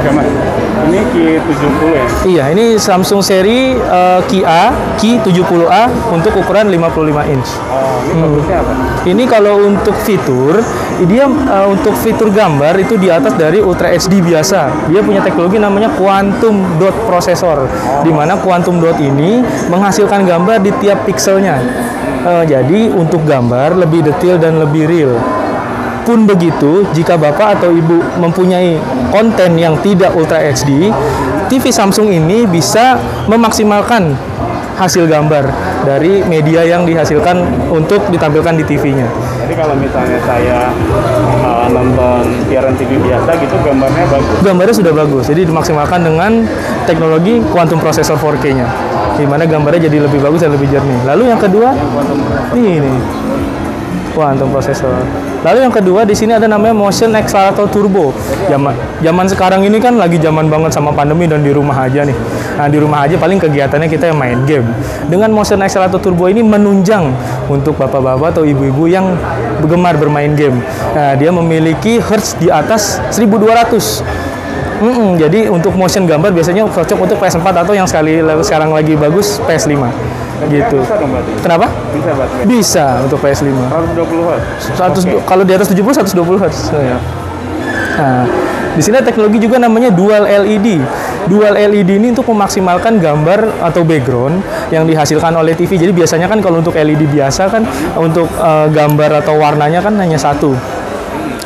Oke Mas, ini Q70 ya? Iya, ini Samsung seri Q70A untuk ukuran 55 inch. Oh, ini bagusnya apa? Ini kalau untuk fitur, dia untuk fitur gambar itu di atas dari Ultra HD biasa. Dia punya teknologi namanya Quantum Dot Processor, di mana Quantum Dot ini menghasilkan gambar di tiap pikselnya. Jadi untuk gambar lebih detail dan lebih real. Pun begitu, jika Bapak atau Ibu mempunyai konten yang tidak Ultra HD, TV Samsung ini bisa memaksimalkan hasil gambar dari media yang dihasilkan untuk ditampilkan di TV-nya. Jadi kalau misalnya saya nonton siaran TV biasa gitu, gambarnya bagus? Gambarnya sudah bagus, jadi dimaksimalkan dengan teknologi Quantum Processor 4K-nya, di mana gambarnya jadi lebih bagus dan lebih jernih. Lalu yang kedua, ini Quantum Processor. Lalu yang kedua di sini ada namanya Motion Accelerator Turbo. Zaman sekarang ini kan lagi zaman banget sama pandemi dan di rumah aja nih. Nah, di rumah aja paling kegiatannya kita main game. Dengan Motion Accelerator Turbo ini menunjang untuk bapak-bapak atau ibu-ibu yang gemar bermain game. Nah, dia memiliki hertz di atas 1200. Jadi untuk motion gambar biasanya cocok untuk PS4 atau yang sekarang lagi bagus PS5. Gitu. Bisa dong berarti? Kenapa? Bisa berarti? Bisa untuk PS5. 120 Hz? 100, kalau di atas 70 120 Hz. Ya. Nah, di sini teknologi juga namanya Dual LED. Dual LED ini untuk memaksimalkan gambar atau background yang dihasilkan oleh TV. Jadi biasanya kan kalau untuk LED biasa kan untuk gambar atau warnanya kan hanya satu.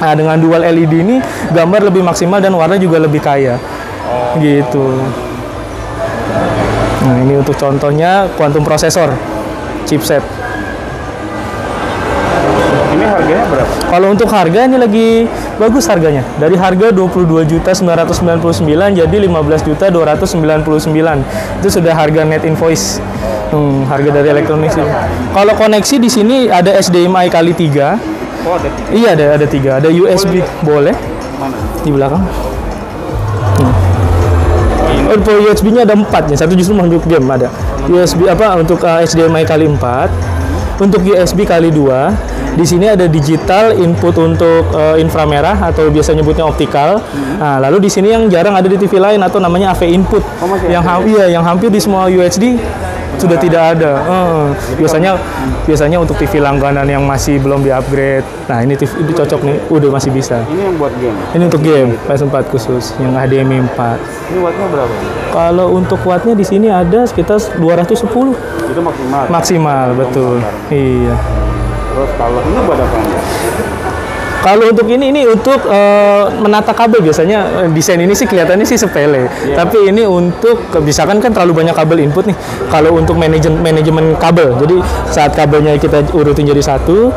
Nah, dengan Dual LED ini gambar lebih maksimal dan warna juga lebih kaya. Gitu. Nah, ini untuk contohnya Quantum Processor chipset. Ini harganya berapa? Kalau untuk harga ini lagi bagus harganya. Dari harga 22.999 jadi 15.299. Itu sudah harga net invoice. Harga dari elektronik sih. Kalau koneksi di sini ada HDMI kali 3. Oh, ada 3. Iya, ada 3. Ada USB boleh. Mana? Di belakang. Untuk USB-nya ada 4 ya. Satu justru untuk game ada. USB untuk HDMI kali 4. Untuk USB kali 2. Di sini ada digital input untuk inframerah atau biasa nyebutnya optikal. Nah, lalu di sini yang jarang ada di TV lain atau namanya AV input. Yang hampir di semua UHD sudah tidak ada. Biasanya untuk TV langganan yang masih belum di-upgrade. Nah, ini TV ini cocok nih, udah masih bisa. Ini yang buat game? Ini untuk game, PS4 khusus, yang HDMI 4. Ini wattnya berapa? Kalau untuk wattnya di sini ada sekitar 210. Itu maksimal? Maksimal, betul. Iya. Terus kalau ini buat apa? Kalau untuk ini untuk menata kabel biasanya desain ini sih kelihatannya sih sepele. Tapi ini untuk misalkan kan terlalu banyak kabel input nih. Kalau untuk manajemen kabel, jadi saat kabelnya kita urutin jadi satu,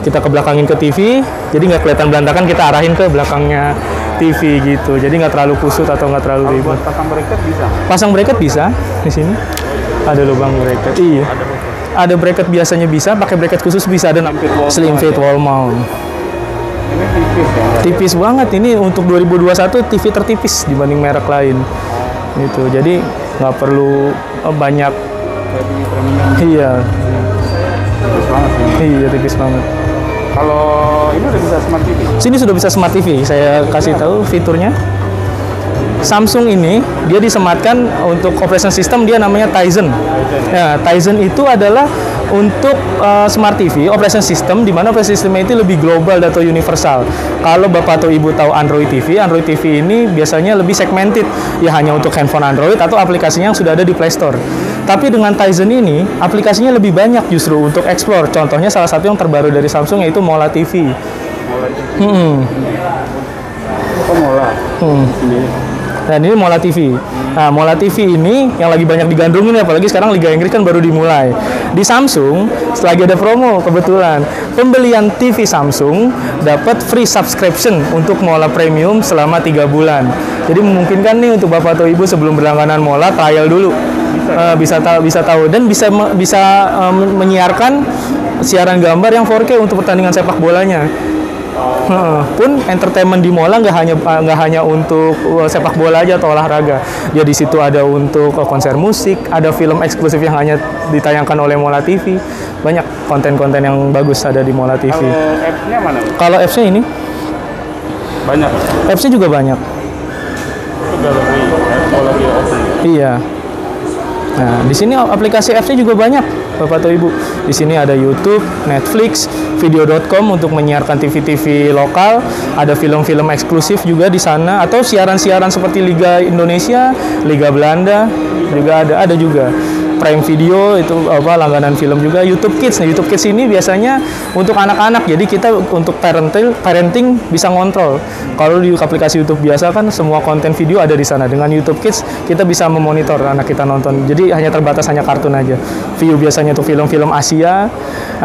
kita kebelakangin ke TV, jadi nggak kelihatan berantakan, kita arahin ke belakangnya TV gitu. Jadi nggak terlalu kusut atau nggak terlalu ribet. Pasang bracket bisa? Pasang bracket bisa di sini. Ada lubang bracket. Iya. Ada bracket biasanya bisa, pakai bracket khusus bisa, ada slim fit wall mount. Ini tipis ya? Tipis banget, ini untuk 2021 TV tertipis dibanding merek lain. Gitu. Jadi nggak perlu banyak. Iya. Tipis banget ini. Iya, tipis banget. Kalau ini udah bisa Smart TV? Sini sudah bisa Smart TV. Saya kasih tahu fiturnya. Samsung ini dia disematkan untuk operation system, dia namanya Tizen. Ya, Tizen itu adalah untuk Smart TV operation system, di mana operation system itu lebih global atau universal. Kalau Bapak atau Ibu tahu Android TV ini biasanya lebih segmented, ya hanya untuk handphone Android atau aplikasinya yang sudah ada di Play Store. Tapi dengan Tizen ini aplikasinya lebih banyak justru untuk explore. Contohnya salah satu yang terbaru dari Samsung yaitu Mola TV. Mola TV. Oh, Mola. Dan ini Mola TV. Nah, Mola TV ini yang lagi banyak digandrungin, apalagi sekarang Liga Inggris kan baru dimulai. Di Samsung, selagi ada promo kebetulan, pembelian TV Samsung dapat free subscription untuk Mola Premium selama 3 bulan. Jadi memungkinkan nih untuk Bapak atau Ibu sebelum berlangganan Mola trial dulu. Bisa tahu dan bisa menyiarkan siaran gambar yang 4K untuk pertandingan sepak bolanya. Pun entertainment di Mola nggak hanya untuk sepak bola aja atau olahraga. Ya di situ ada untuk konser musik, ada film eksklusif yang hanya ditayangkan oleh Mola TV. Banyak konten-konten yang bagus ada di Mola TV. Kalau apps-nya mana? Kalau apps-nya ini Banyak. Apps-nya juga banyak. Iya. Nah, di sini aplikasi apps-nya juga banyak, Bapak atau Ibu. Di sini ada YouTube, Netflix, video.com untuk menyiarkan TV-TV lokal, ada film-film eksklusif juga di sana, atau siaran-siaran seperti Liga Indonesia, Liga Belanda juga ada juga. Prime Video itu langganan film juga. YouTube Kids. Nah, YouTube Kids ini biasanya untuk anak-anak. Jadi kita untuk parenting bisa ngontrol. Kalau di aplikasi YouTube biasa kan semua konten video ada di sana. Dengan YouTube Kids kita bisa memonitor anak kita nonton. Jadi hanya terbatas hanya kartun aja. View biasanya untuk film-film Asia.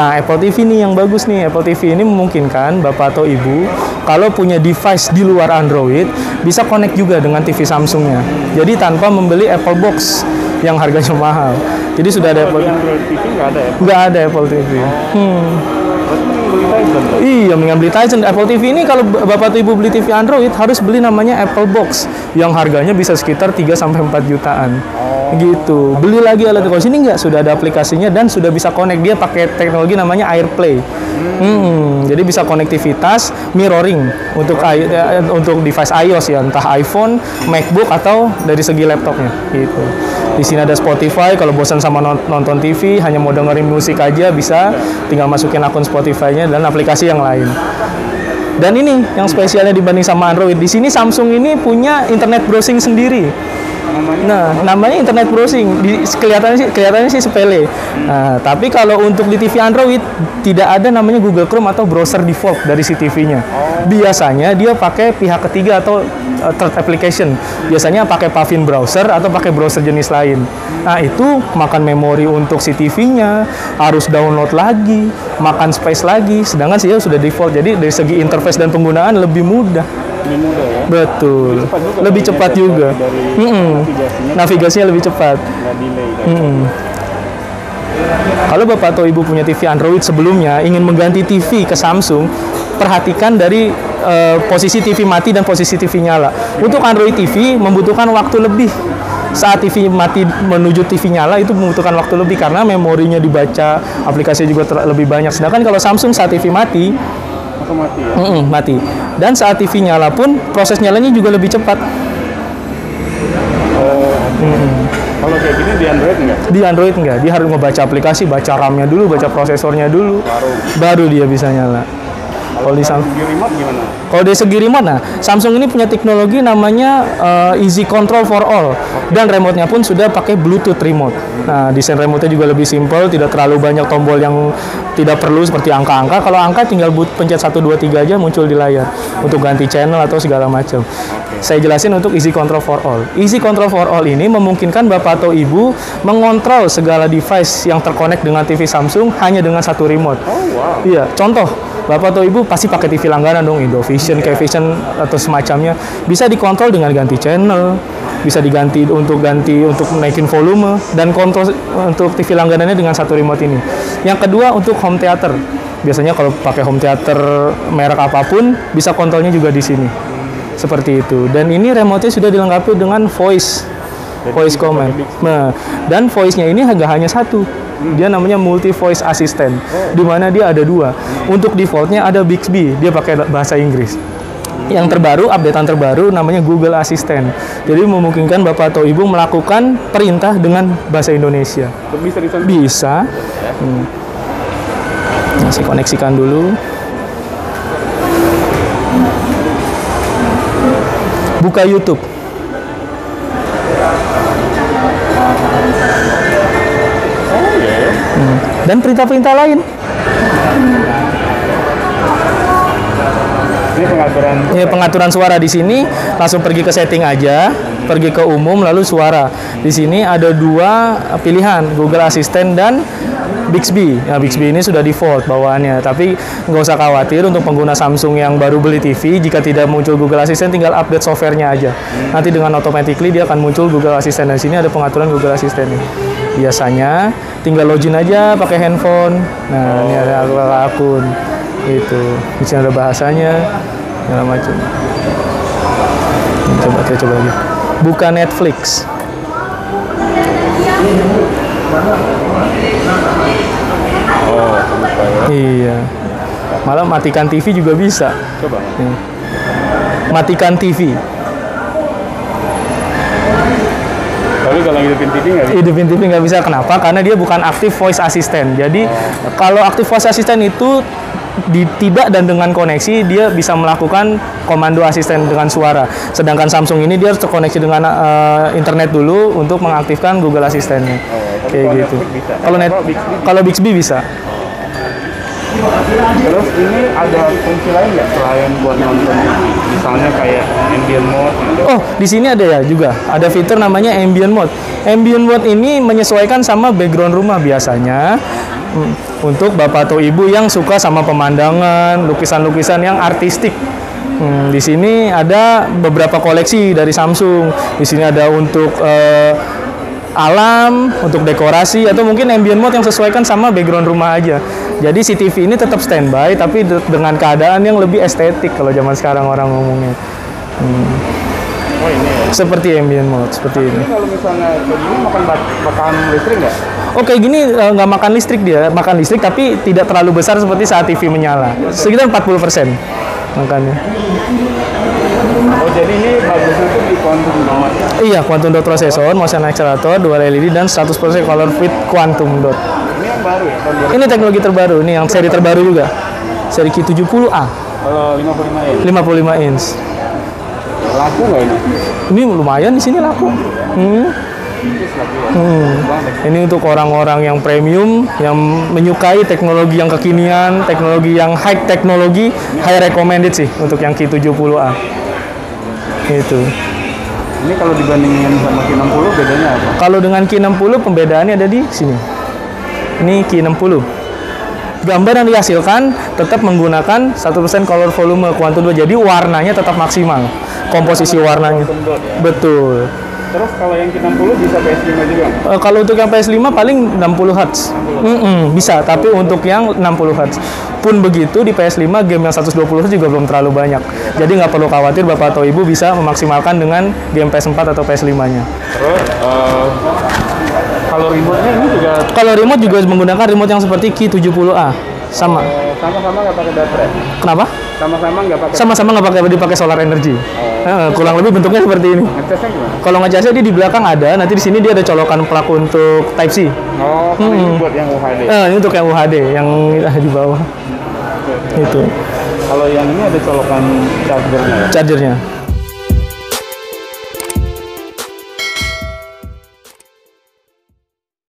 Nah, Apple TV nih yang bagus nih. Apple TV ini memungkinkan Bapak atau Ibu kalau punya device di luar Android bisa connect juga dengan TV Samsungnya. Jadi tanpa membeli Apple Box yang harganya mahal. Jadi sudah ada Apple Android TV nggak ada ya? Nggak ada Apple TV. Iya, mendingan beli Tizen. Apple TV ini kalau Bapak atau Ibu beli TV Android harus beli namanya Apple Box yang harganya bisa sekitar 3-4 jutaan. Gitu. Beli lagi alat kalau sini nggak, sudah ada aplikasinya dan sudah bisa connect. Dia pakai teknologi namanya AirPlay. Jadi bisa konektivitas mirroring untuk device iOS ya, entah iPhone, MacBook atau dari segi laptopnya gitu. Di sini ada Spotify, kalau bosan sama nonton TV, hanya mau dengerin musik aja bisa, tinggal masukin akun Spotify-nya dan aplikasi yang lain. Dan ini yang spesialnya dibanding sama Android, di sini Samsung ini punya internet browsing sendiri. Nah, namanya internet browsing. Kelihatannya sih sepele. Nah, tapi kalau untuk di TV Android tidak ada namanya Google Chrome atau browser default dari si TV-nya. Biasanya dia pakai pihak ketiga atau third application. Biasanya pakai Pavin browser atau pakai browser jenis lain. Nah, itu makan memori untuk si TV-nya, harus download lagi, makan space lagi. Sedangkan sih sudah default. Jadi dari segi interface dan penggunaan lebih mudah. Lebih mudah ya? Betul. Lebih cepat juga. Navigasinya lebih cepat. Nggak delay. Kalau Bapak atau Ibu punya TV Android sebelumnya ingin mengganti TV ke Samsung, perhatikan dari posisi TV mati dan posisi TV nyala. Untuk Android TV membutuhkan waktu lebih. Saat TV mati menuju TV nyala itu membutuhkan waktu lebih karena memorinya dibaca, aplikasinya juga lebih banyak. Sedangkan kalau Samsung saat TV mati mati ya? Mati. Dan saat TV nyala pun proses nyalanya juga lebih cepat. Kalau kayak gini di Android enggak? Di Android enggak. Dia harus membaca aplikasi, baca RAM-nya dulu, baca prosesornya dulu, baru dia bisa nyala. Kalau di segi remote gimana? Kalau dari segi remote, nah Samsung ini punya teknologi namanya Easy Control for All, dan remote-nya pun sudah pakai Bluetooth remote. Nah, desain remote-nya juga lebih simpel, tidak terlalu banyak tombol yang tidak perlu seperti angka-angka. Kalau angka tinggal pencet 1, 2, 3 aja muncul di layar untuk ganti channel atau segala macam. Saya jelasin untuk Easy Control for All. Easy Control for All ini memungkinkan Bapak atau Ibu mengontrol segala device yang terkonek dengan TV Samsung hanya dengan satu remote. Iya, contoh, Bapak atau Ibu pasti pakai TV langganan dong, Indovision, Kvision atau semacamnya. Bisa dikontrol dengan ganti channel, bisa diganti untuk naikin volume, dan kontrol untuk TV langganannya dengan satu remote ini. Yang kedua untuk home theater. Biasanya kalau pakai home theater merek apapun bisa kontrolnya juga di sini. Seperti itu. Dan ini remote-nya sudah dilengkapi dengan voice command. Nah, dan voice-nya ini nggak hanya satu. Dia namanya multi voice assistant, di mana dia ada dua. Untuk defaultnya ada Bixby, dia pakai bahasa Inggris. Yang terbaru, updatean terbaru namanya Google Assistant. Jadi memungkinkan Bapak atau Ibu melakukan perintah dengan bahasa Indonesia. Bisa. Saya koneksikan dulu. Buka YouTube. Dan perintah-perintah lain. Ini pengaturan suara. Di sini langsung pergi ke setting aja, pergi ke umum lalu suara. Di sini ada dua pilihan, Google Assistant dan Bixby. Nah, Bixby ini sudah default bawaannya, tapi nggak usah khawatir untuk pengguna Samsung yang baru beli TV, jika tidak muncul Google Assistant tinggal update softwarenya aja. Nanti dengan automatically dia akan muncul Google Assistant. Dan sini ada pengaturan Google Assistant nih. Biasanya tinggal login aja pakai handphone. Nah, ini ada akun. Itu. Di sini ada bahasanya, segala macam. Kita coba lagi. Buka Netflix. Iya. Malah matikan TV juga bisa. Coba. Matikan TV. Lalu kalau hidupin TV nggak bisa. Hidupin TV nggak bisa. Kenapa? Karena dia bukan active voice assistant. Jadi kalau active voice assistant itu tidak dan dengan koneksi dia bisa melakukan komando asisten dengan suara. Sedangkan Samsung ini dia harus terkoneksi dengan internet dulu untuk mengaktifkan Google Asistennya. Kayak gitu. Kalau Bixby bisa. Terus ini ada fungsi lain nggak selain buat nonton TV? Misalnya kayak ambient mode gitu. Oh, di sini ada ya juga. Ada fitur namanya ambient mode. Ambient mode ini menyesuaikan sama background rumah biasanya. Untuk bapak atau ibu yang suka sama pemandangan, lukisan-lukisan yang artistik. Di sini ada beberapa koleksi dari Samsung. Di sini ada untuk alam, untuk dekorasi, atau mungkin ambient mode yang sesuaikan sama background rumah aja. Jadi si TV ini tetap standby, tapi dengan keadaan yang lebih estetik kalau zaman sekarang orang ngomongnya. Oh ini ya. Seperti ambient mode, seperti ini. Ini kalau misalnya kayak gini makan listrik nggak? Oh kayak gini nggak makan listrik dia, makan listrik tapi tidak terlalu besar seperti saat TV menyala. Sekitar 40% makannya. Oh jadi ini bagusnya tuh di quantum dot. Iya, quantum dot processor, motion accelerator, dual LED dan 100% color fit quantum dot. Ini yang baru ya? Tahun Ini teknologi terbaru, ini yang seri terbaru juga. Seri Q70A, kalau 55 inch. 55 inch. Laku nggak ini? Ini lumayan di sini laku. Ini untuk orang-orang yang premium, yang menyukai teknologi yang kekinian, teknologi yang high teknologi, high recommended sih untuk yang Q70A. Itu. Ini kalau dibandingin sama Q60 bedanya apa? Kalau dengan Q60 pembedaannya ada di sini. Ini Q60. Gambar yang dihasilkan tetap menggunakan 100% color volume quantum dot. Jadi warnanya tetap maksimal. Komposisi warnanya. Quantum dot ya? Betul. Terus kalau yang Q60 bisa PS5 juga? Kalau untuk yang PS5 paling 60 Hz. Bisa, tapi untuk yang 60 Hz. Pun begitu di PS5 game yang 120 Hz juga belum terlalu banyak. Jadi nggak perlu khawatir Bapak atau Ibu bisa memaksimalkan dengan game PS4 atau PS5-nya. Terus kalau remote-nya ini juga Kalau remote juga menggunakan remote yang seperti Q70A. Sama. sama-sama nggak pakai baterai? Kenapa? Sama-sama nggak pakai? Sama-sama nggak pakai dipakai solar energy. Kurang lebih bentuknya seperti ini. Ngecasnya gimana? Kalau ngecasnya dia di belakang ada, nanti di sini dia ada colokan plug untuk Type C. Oh, ini buat yang UHD. Ini untuk yang UHD yang di bawah. Itu Kalau yang ini ada colokan chargernya ya? chargernya.